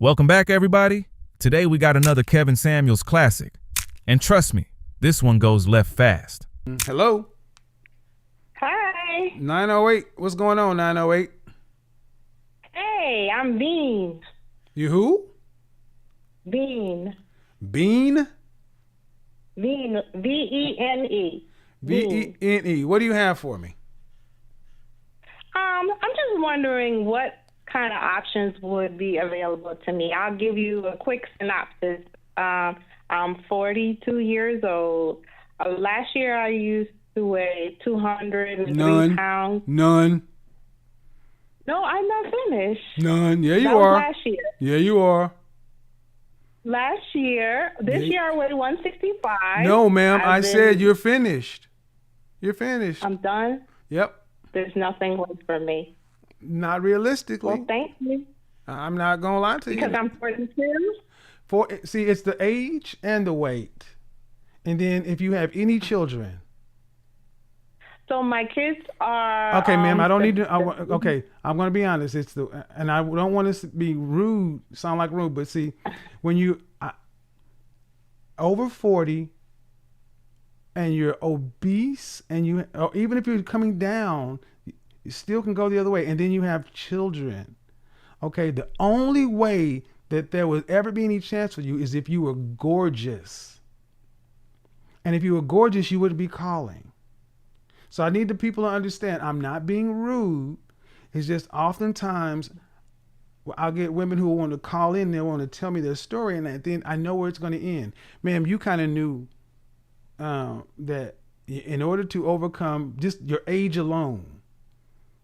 Welcome back, everybody. Today we got another Kevin Samuels classic. And trust me, this one goes left fast. Hello? Hi. 908. What's going on, 908? Hey, I'm Bean. You who? Bean. Bean? Bean. V-E-N-E. V-E-N-E. What do you have for me? I'm just wondering what kind of options would be available to me. I'll give you a quick synopsis. I'm 42 years old. Last year I used to weigh 203 pounds. None. No, I'm not finished. None. Yeah, you That was are. last year. Yeah, you are. This year I weighed 165. No, ma'am. I said you're finished. You're finished. I'm done. Yep. There's nothing left for me. Not realistically. Well, thank you. I'm not going to lie to you. Because I'm 42? See, it's the age and the weight. And then if you have any children. So my kids are... Okay, ma'am, I don't need to... okay, I'm going to be honest. And I don't want to be rude, sound like rude, but see, when you... over 40 and you're obese and or even if you're coming down, you still can go the other way. And then you have children. Okay, the only way that there would ever be any chance for you is if you were gorgeous. And if you were gorgeous, you wouldn't be calling. So I need the people to understand, I'm not being rude. It's just oftentimes I'll get women who want to call in, they want to tell me their story, and then I know where it's going to end. Ma'am, you kind of knew that in order to overcome just your age alone,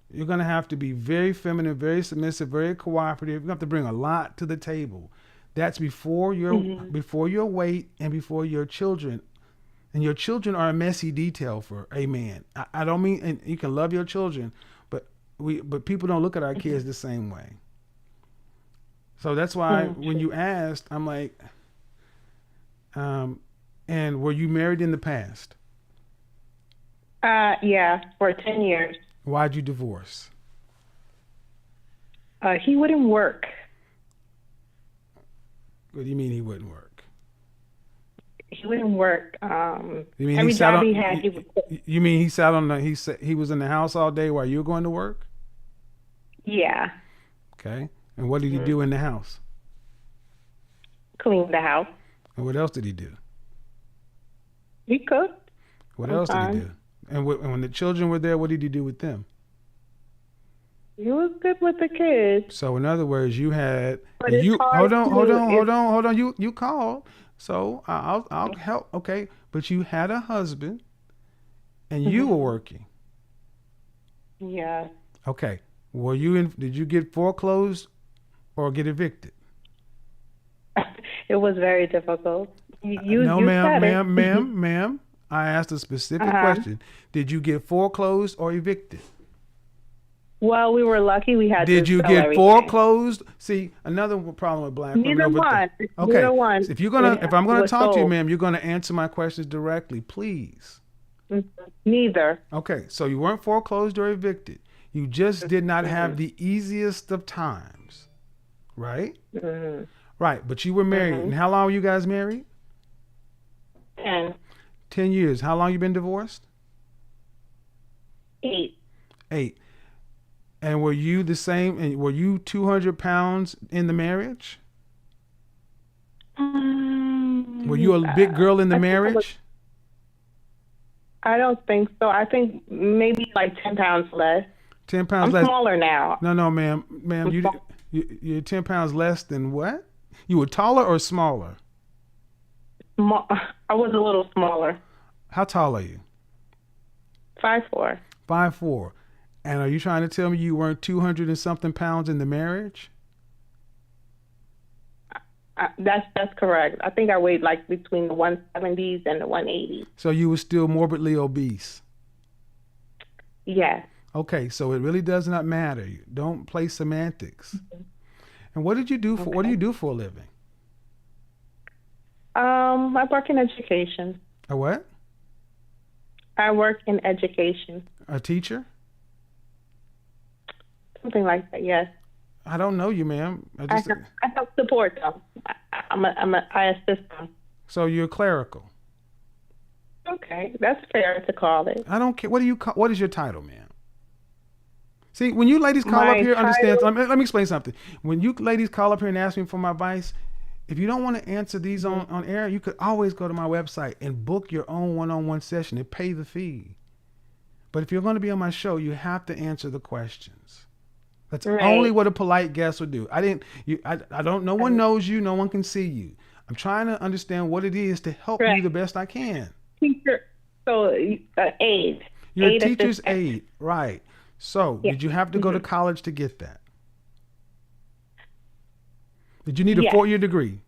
you're going to have to be very feminine, very submissive, very cooperative. You have to bring a lot to the table. That's before your weight and before your children. And your children are a messy detail for a man. I don't mean, and you can love your children, but people don't look at our kids the same way. So that's why when you asked, I'm like, and were you married in the past? Yeah, for 10 years. Why'd you divorce? He wouldn't work. What do you mean he wouldn't work? He wouldn't work. You mean every job he had, he would quit. You mean he sat on he was in the house all day while you were going to work? Yeah. Okay. And what did he do in the house? Clean the house. And what else did he do? He cooked. What else did he do? And when the children were there, what did he do with them? He was good with the kids. So in other words, you had But hold on. You called. So I'll help. Okay, but you had a husband, and you were working. Yeah. Okay. Did you get foreclosed or get evicted? It was very difficult. No, ma'am. I asked a specific question. Did you get foreclosed or evicted? Well, we were lucky we had. Did you get foreclosed? See, another problem with black women. Neither one. Okay. Neither one. If I'm gonna talk to you, ma'am, you're gonna answer my questions directly, please. Neither. Okay, so you weren't foreclosed or evicted. You just did not have the easiest of times, right? Mm-hmm. Right, but you were married. And how long were you guys married? 10. 10 years. How long you been divorced? 8. 8. And were you the same? And were you 200 pounds in the marriage? Were you a big girl in the marriage? I don't think so. I think maybe like 10 pounds less. 10 pounds I'm less. smaller now. No, ma'am. You're 10 pounds less than what? You were taller or smaller? I was a little smaller. How tall are you? 5'4". 5'4". And are you trying to tell me you weren't 200 and something pounds in the marriage? That's correct. I think I weighed like between the 170s and the 180s. So you were still morbidly obese? Yeah. Okay, so it really does not matter. Don't play semantics. Mm-hmm. And what did you do for? Okay. What do you do for a living? I work in education. A what? I work in education. A teacher? Something like that, yes. I don't know you, ma'am. I help support them. I assist them. So you're clerical. Okay, that's fair to call it. I don't care. What is your title, ma'am? See, when you ladies call up here, understand. Let me explain something. When you ladies call up here and ask me for my advice, if you don't want to answer these on air, you could always go to my website and book your own one-on-one session and pay the fee. But if you're going to be on my show, you have to answer the questions. That's only what a polite guest would do. I don't. No one knows you. No one can see you. I'm trying to understand what it is to help you the best I can. Teacher, so aide. You're a teacher's aide, right? So did you have to go to college to get that? Did you need a 4-year degree?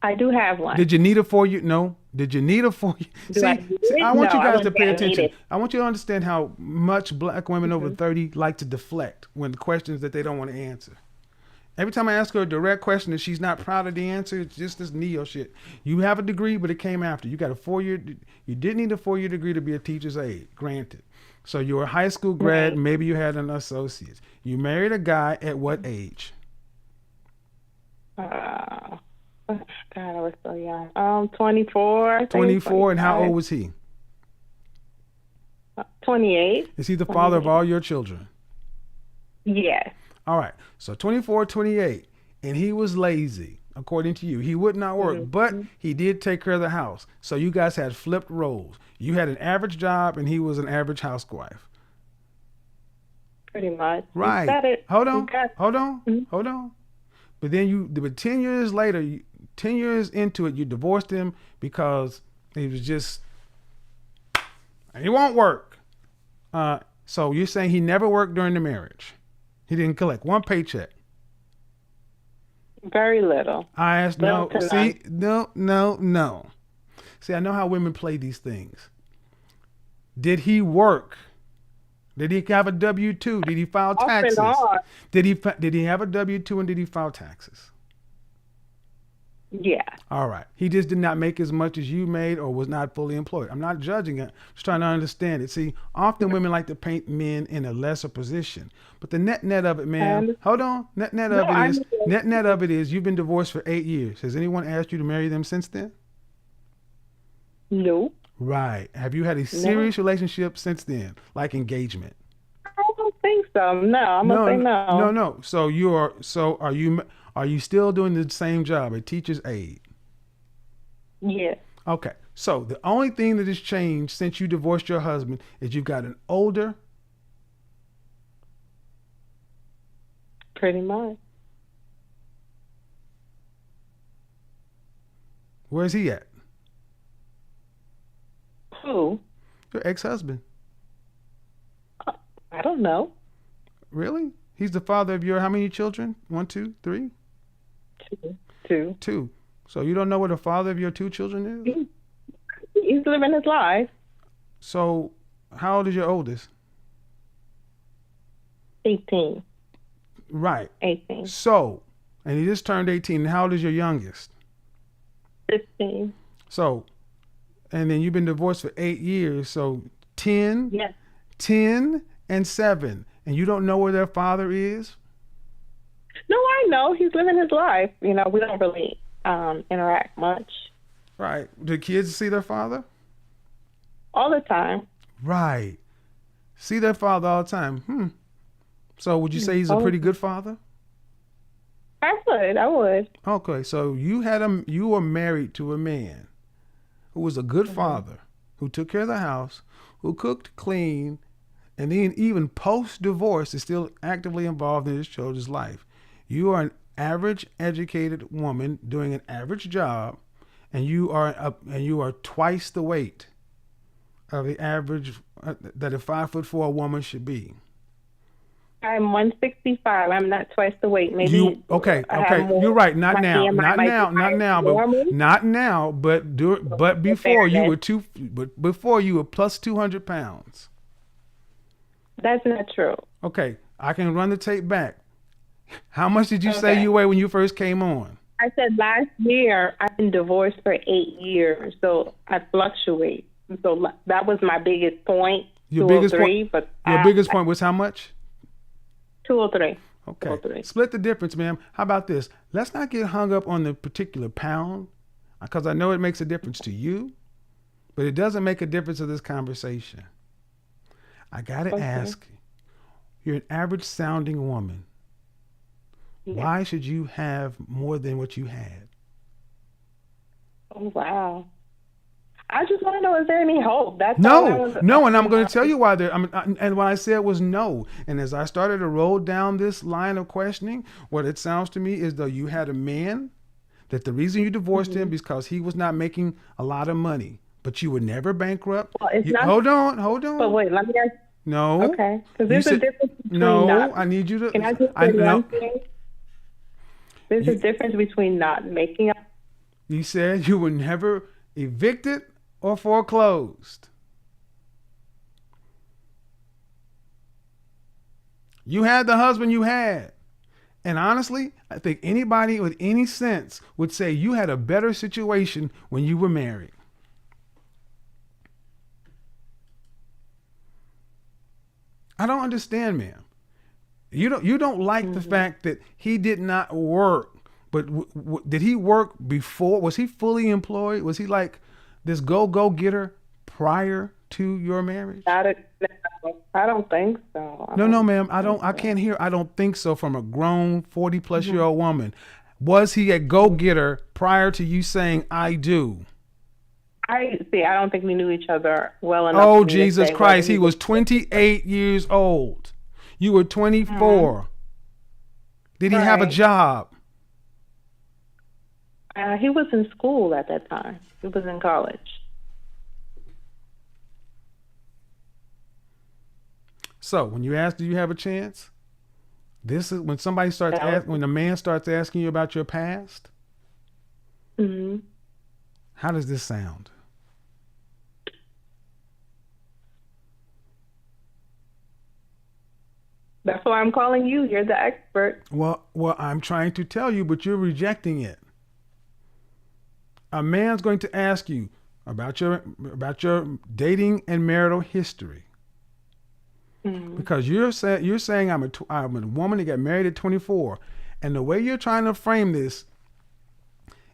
I do have one. Did you need a 4-year? No. Did you need a 4-year? See, I want you guys to pay attention. I want you to understand how much black women over 30 like to deflect when the questions that they don't want to answer. Every time I ask her a direct question and she's not proud of the answer, it's just this neo shit. You have a degree, but it came after. You got a 4-year. You didn't need a 4-year degree to be a teacher's aide, granted. So you were a high school grad. Maybe you had an associate's. You married a guy at what age? God, I was so young. 24. 24, and how old was he? 28. Is he the father of all your children? Yes. All right. So 24, 28, and he was lazy, according to you. He would not work, but he did take care of the house. So you guys had flipped roles. You had an average job, and he was an average housewife. Pretty much. Right. Hold on. But then but 10 years later, 10 years into it, you divorced him because he was just, he won't work. So you're saying he never worked during the marriage? He didn't collect one paycheck? Very little. I asked, no. See, no. See, I know how women play these things. Did he work? Did he have a W-2? Did he file taxes? Did he have a W-2 and did he file taxes? Yeah. All right. He just did not make as much as you made or was not fully employed. I'm not judging it. Just trying to understand it. See, often women like to paint men in a lesser position. But the net of it, man. Hold on. Net of it is you've been divorced for 8 years. Has anyone asked you to marry them since then? No. Right. Have you had a serious relationship since then, like engagement? I don't think so. No, I'm gonna say no. No. So are you still doing the same job, a teacher's aide? Yes. Okay. So the only thing that has changed since you divorced your husband is you've gotten older. Pretty much. Where's he at? Who? Your ex-husband. I don't know. Really? He's the father of your how many children? 1, 2, 3? 2. 2. So you don't know what the father of your 2 children is? He's living his life. So how old is your oldest? 18. Right. 18. So, and he just turned 18. How old is your youngest? 15. So, and then you've been divorced for 8 years. So 10, Yes. 10 and 7. And you don't know where their father is? No, I know. He's living his life. You know, we don't really interact much. Right. Do kids see their father? All the time. Right. See their father all the time. So would you say he's a pretty good father? I would. Okay. So you were married to a man who was a good father, who took care of the house, who cooked, cleaned, and then even post-divorce is still actively involved in his children's life. You are an average educated woman doing an average job, and you are twice the weight of the average that a 5'4" woman should be. I'm 165. I'm not twice the weight. Maybe. Okay. You're right. Not now. But before you were before you were plus 200 pounds. That's not true. Okay, I can run the tape back. How much did you say you weighed when you first came on? I said last year I've been divorced for 8 years, so I fluctuate. So that was my biggest point. Your biggest point was how much? 203. Okay. 203. Split the difference, ma'am. How about this? Let's not get hung up on the particular pound, because I know it makes a difference to you, but it doesn't make a difference to this conversation. I got to ask you, you're an average sounding woman. Yeah. Why should you have more than what you had? Oh, wow. I just want to know, is there any hope? That's all I was, No, and I'm going to tell you why. And what I said was no. And as I started to roll down this line of questioning, what it sounds to me is though you had a man that the reason you divorced him is because he was not making a lot of money, but you were never bankrupt. Well, it's not. Hold on. But wait, let me ask. No. Okay, because there's a difference between I need you to. Can I just say one thing? There's a difference between not making up. You said you were never evicted or foreclosed. You had the husband you had. And honestly, I think anybody with any sense would say you had a better situation when you were married. I don't understand, ma'am. You don't like the fact that he did not work, but did he work before? Was he fully employed? Was he like this go getter prior to your marriage? I don't think so. No, ma'am. I can't hear. I don't think so from a grown 40-plus-year-old woman. Was he a go getter prior to you saying I do? I don't think we knew each other well enough. Oh, Jesus Christ. He was 28 years old. You were 24. Did he have a job? He was in school at that time. He was in college. So when you ask, do you have a chance? This is when somebody starts when a man starts asking you about your past. Mm-hmm. How does this sound? That's why I'm calling you. You're the expert. Well, I'm trying to tell you, but you're rejecting it. A man's going to ask you about your dating and marital history. Mm-hmm. Because you're saying I'm a woman that got married at 24, and the way you're trying to frame this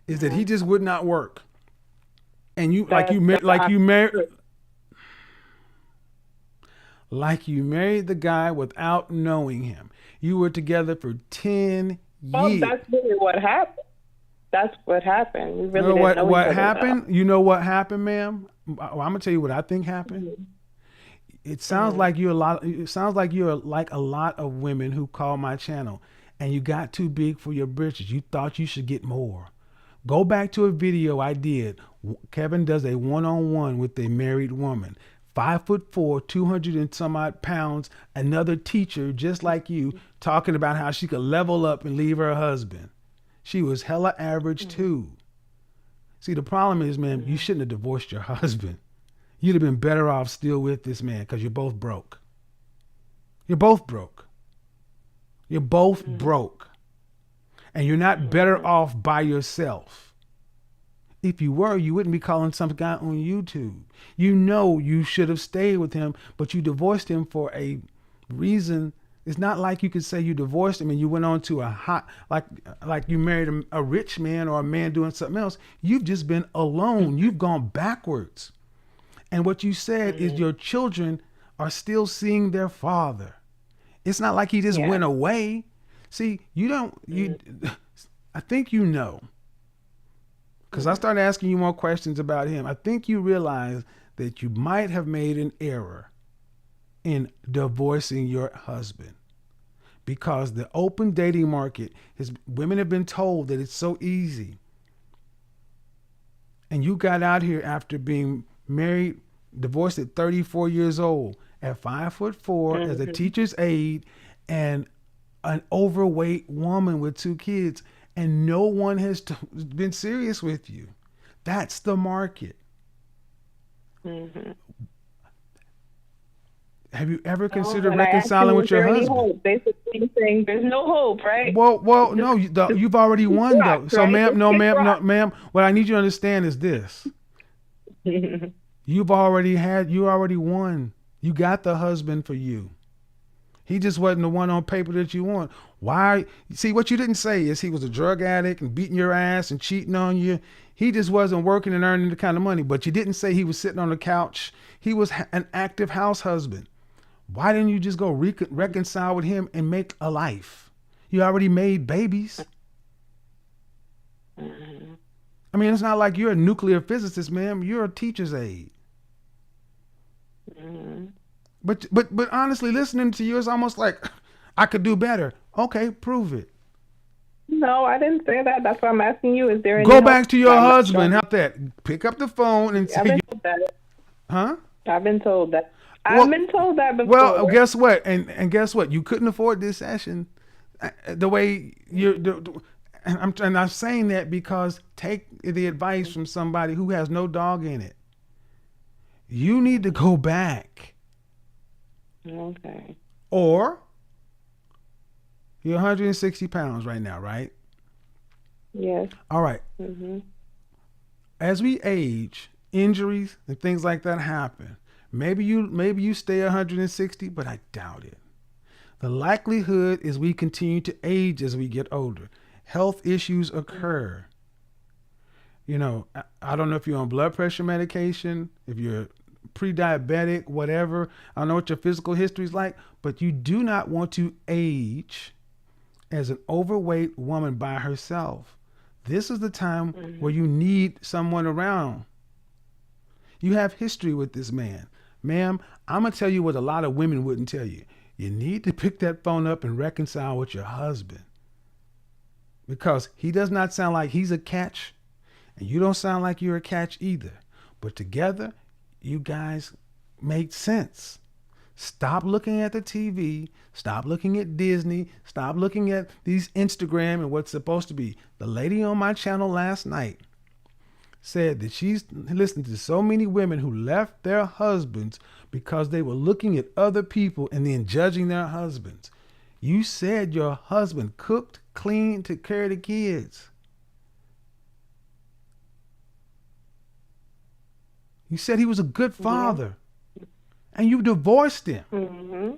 is that he just would not work, and you married the guy without knowing him. You were together for 10 years. Oh, that's really what happened. That's what happened. We really didn't know what happened. You know what happened, ma'am? I'm gonna tell you what I think happened. Mm-hmm. It sounds like you're like a lot of women who call my channel, and you got too big for your britches. You thought you should get more. Go back to a video I did. Kevin does a one-on-one with a married woman, 5'4", 200 and some odd pounds. Another teacher just like you, talking about how she could level up and leave her husband. She was hella average too. See, the problem is, man, you shouldn't have divorced your husband. You'd have been better off still with this man because you're both broke. You're both broke. You're both broke. And you're not better off by yourself. If you were, you wouldn't be calling some guy on YouTube. You know you should have stayed with him, but you divorced him for a reason. It's not like you could say you divorced him and you went on to like you married a rich man or a man doing something else. You've just been alone. You've gone backwards. And what you said is your children are still seeing their father. It's not like he just went away. See, I think you know. Because I started asking you more questions about him. I think you realize that you might have made an error in divorcing your husband. Because the open dating market, women have been told that it's so easy. And you got out here after being married, divorced at 34 years old, at 5'4", as a teacher's aide, and an overweight woman with 2 kids, and no one has been serious with you. That's the market. Mm-hmm. Have you ever considered reconciling with your husband? Hope? Basically saying there's no hope, right? Well, no, you've already won though. So, ma'am, what I need you to understand is this. You already won. You got the husband for you. He just wasn't the one on paper that you want. Why? See, what you didn't say is he was a drug addict and beating your ass and cheating on you. He just wasn't working and earning the kind of money. But you didn't say he was sitting on the couch. He was an active house husband. Why didn't you just go reconcile with him and make a life? You already made babies. I mean, it's not like you're a nuclear physicist, ma'am. You're a teacher's aide. But honestly, listening to you is almost like I could do better. Okay, prove it. No, I didn't say that. That's why I'm asking you. Is there any Go help? back to your husband. How that? Pick up the phone and I've say, been told that. huh? I've been told that. Well- I've been told that before. Well, guess what? And guess what? You couldn't afford this session the way you're. And I'm saying that because take the advice from somebody who has no dog in it. You need to go back. Okay. Or you're 160 pounds right now, right? Yes. All right. Mm-hmm. As we age, injuries and things like that happen. Maybe you stay 160, but I doubt it. The likelihood is we continue to age as we get older. Health issues occur. You know, I don't know if you're on blood pressure medication, if you're pre-diabetic, whatever. I don't know what your physical history is like, but you do not want to age as an overweight woman by herself. This is the time where you need someone around. You have history with this man. Ma'am, I'm going to tell you what a lot of women wouldn't tell you. You need to pick that phone up and reconcile with your husband. Because he does not sound like he's a catch, and you don't sound like you're a catch either. But together, you guys make sense. Stop looking at the TV. Stop looking at Disney. Stop looking at these Instagram and what's supposed to be. The lady on my channel last night said that she's listened to so many women who left their husbands because they were looking at other people and then judging their husbands. You said your husband cooked, cleaned, took care of the kids. You said he was a good father. Yeah. And you divorced him. Mm-hmm.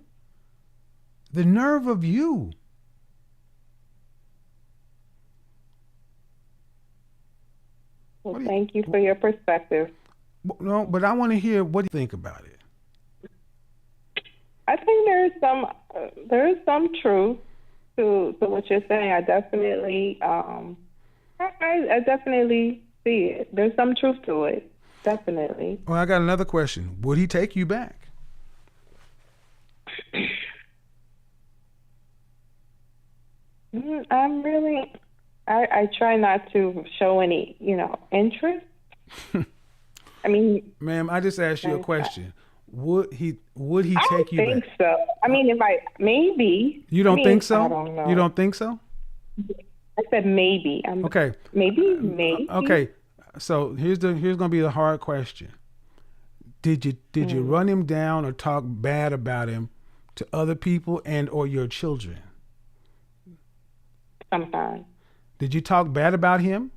The nerve of you. Well, thank you for your perspective. No, but I want to hear what you think about it. I think there is some truth to what you're saying. I definitely I definitely see it. There's some truth to it. Definitely. Well, I got another question. Would he take you back? I try not to show any, interest. I mean, ma'am, I just asked you a question. Would he take you back? I don't think so. I mean, maybe. You don't think so? I don't know. You don't think so? I said maybe. Okay. Maybe. Okay. So here's gonna be the hard question. Did you run him down or talk bad about him to other people and or your children? Sometimes. Did you talk bad about him?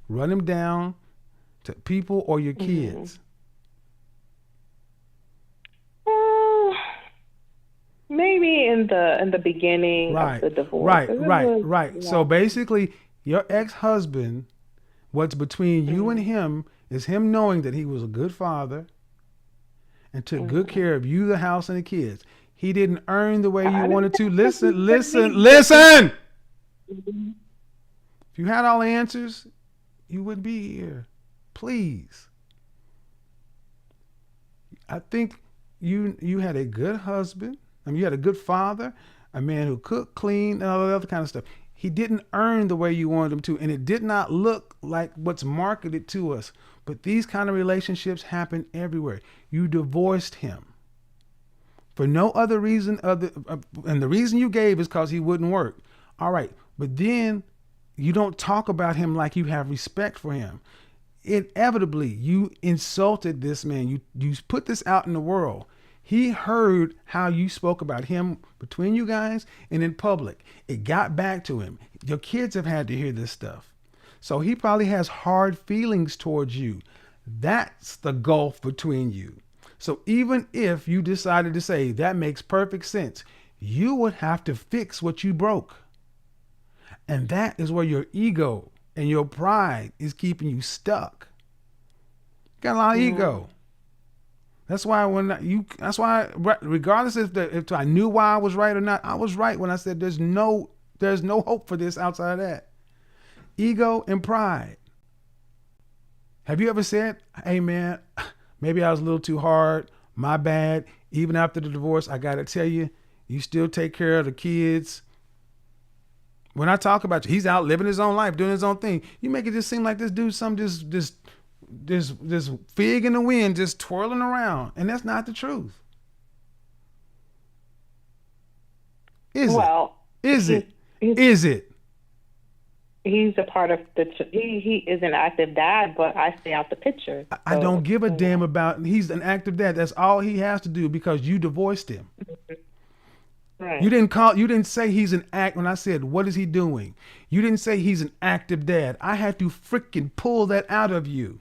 Run him down to people or your kids? Maybe in the beginning of the divorce. Right. So basically, your ex-husband, what's between you and him is him knowing that he was a good father and took good care of you, the house, and the kids. He didn't earn the way you wanted to. Listen! If you had all the answers, you wouldn't be here. Please. I think you had a good husband. I mean, you had a good father, a man who cooked, cleaned, and all that other kind of stuff. He didn't earn the way you wanted him to, and it did not look like what's marketed to us. But these kind of relationships happen everywhere. You divorced him for no other reason and the reason you gave is because he wouldn't work. All right, but then you don't talk about him like you have respect for him. Inevitably, you insulted this man. You put this out in the world. He heard how you spoke about him between you guys and in public. It got back to him. Your kids have had to hear this stuff. So he probably has hard feelings towards you. That's the gulf between you. So even if you decided to say that makes perfect sense, you would have to fix what you broke. And that is where your ego and your pride is keeping you stuck. Got a lot of ego. That's why regardless if I knew why I was right or not, I was right when I said there's no hope for this outside of that. Ego and pride. Have you ever said, hey man, maybe I was a little too hard, my bad. Even after the divorce, I gotta tell you, you still take care of the kids. When I talk about you, he's out living his own life, doing his own thing. You make it just seem like this dude's some this fig in the wind just twirling around. And that's not the truth. Is it? He's a part of he is an active dad, but I stay out the picture. So, I don't give a damn about, he's an active dad. That's all he has to do because you divorced him. Right. You didn't say he's an act. When I said, what is he doing? You didn't say he's an active dad. I had to freaking pull that out of you.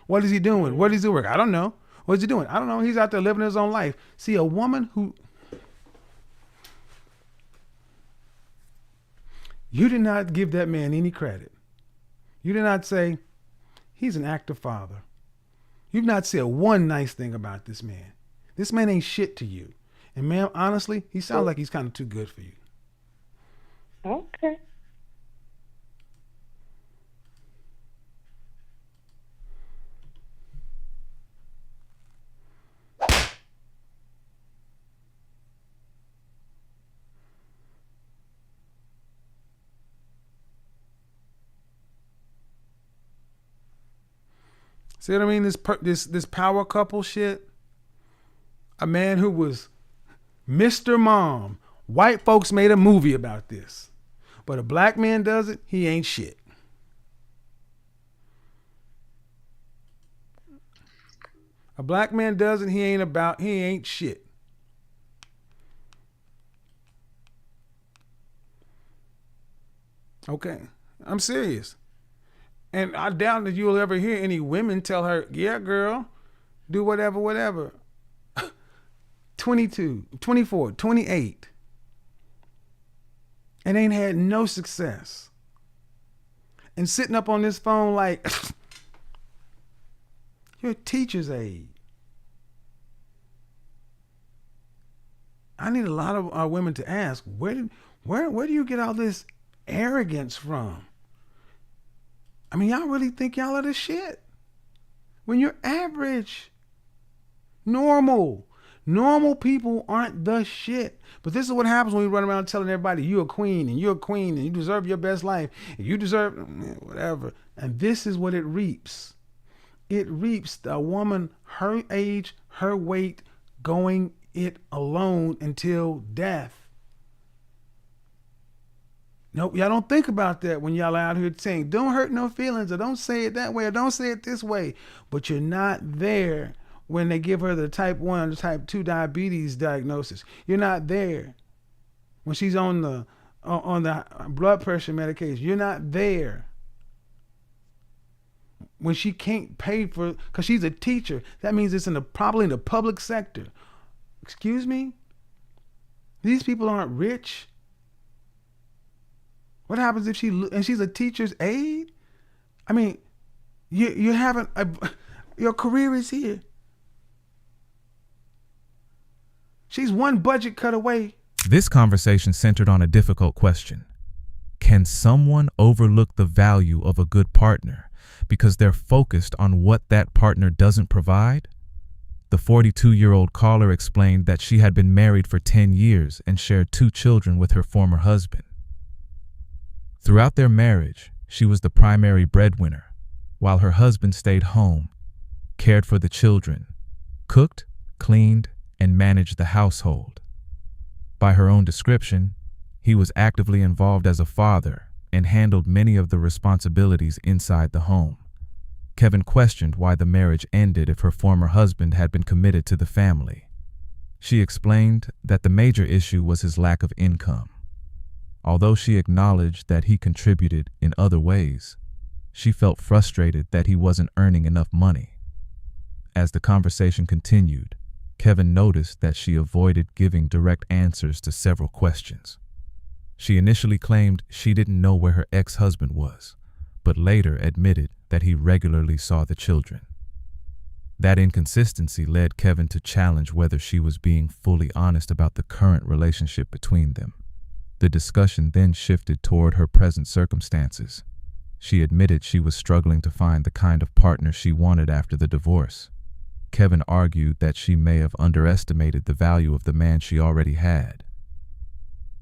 What is he doing? What is he work? I don't know. What is he doing? I don't know. He's out there living his own life. See, a woman who, you did not give that man any credit. You did not say, he's an active father. You've not said one nice thing about this man. This man ain't shit to you. And ma'am, honestly, he sounds like he's kind of too good for you. Okay. See what I mean? This power couple shit. A man who was Mr. Mom. White folks made a movie about this. But a black man does it, he ain't shit. A black man does it, he ain't shit. Okay, I'm serious. And I doubt that you'll ever hear any women tell her, yeah, girl, do whatever. 22, 24, 28. And ain't had no success. And sitting up on this phone like, you're a teacher's aide. I need a lot of our women to ask, where do you get all this arrogance from? I mean, y'all really think y'all are the shit? When you're average, normal people aren't the shit. But this is what happens when we run around telling everybody you're a queen and you deserve your best life and you deserve whatever. And this is what it reaps. It reaps a woman her age, her weight, going it alone until death. Nope, y'all don't think about that when y'all out here saying, don't hurt no feelings, or don't say it that way, or don't say it this way. But you're not there when they give her the type 1 or type 2 diabetes diagnosis. You're not there when she's on the blood pressure medication. You're not there when she can't pay for, because she's a teacher. That means it's probably in the public sector. Excuse me? These people aren't rich. What happens if she's a teacher's aide? I mean, you haven't, your career is here. She's one budget cut away. This conversation centered on a difficult question. Can someone overlook the value of a good partner because they're focused on what that partner doesn't provide? The 42-year-old caller explained that she had been married for 10 years and shared 2 children with her former husband. Throughout their marriage, she was the primary breadwinner, while her husband stayed home, cared for the children, cooked, cleaned, and managed the household. By her own description, he was actively involved as a father and handled many of the responsibilities inside the home. Kevin questioned why the marriage ended if her former husband had been committed to the family. She explained that the major issue was his lack of income. Although she acknowledged that he contributed in other ways, she felt frustrated that he wasn't earning enough money. As the conversation continued, Kevin noticed that she avoided giving direct answers to several questions. She initially claimed she didn't know where her ex-husband was, but later admitted that he regularly saw the children. That inconsistency led Kevin to challenge whether she was being fully honest about the current relationship between them. The discussion then shifted toward her present circumstances. She admitted she was struggling to find the kind of partner she wanted after the divorce. Kevin argued that she may have underestimated the value of the man she already had.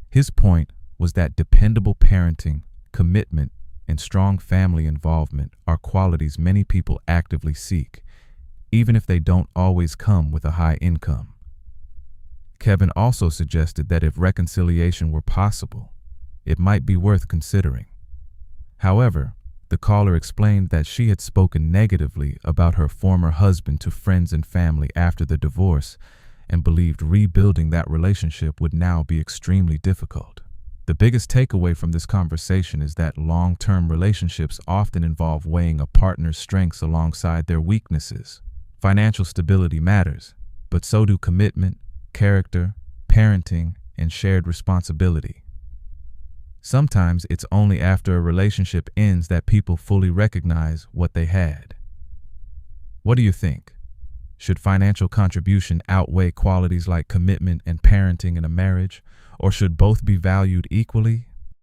His point was that dependable parenting, commitment, and strong family involvement are qualities many people actively seek, even if they don't always come with a high income. Kevin also suggested that if reconciliation were possible, it might be worth considering. However, the caller explained that she had spoken negatively about her former husband to friends and family after the divorce and believed rebuilding that relationship would now be extremely difficult. The biggest takeaway from this conversation is that long-term relationships often involve weighing a partner's strengths alongside their weaknesses. Financial stability matters, but so do commitment, character, parenting, and shared responsibility. Sometimes it's only after a relationship ends that people fully recognize what they had. What do you think? Should financial contribution outweigh qualities like commitment and parenting in a marriage, or should both be valued equally?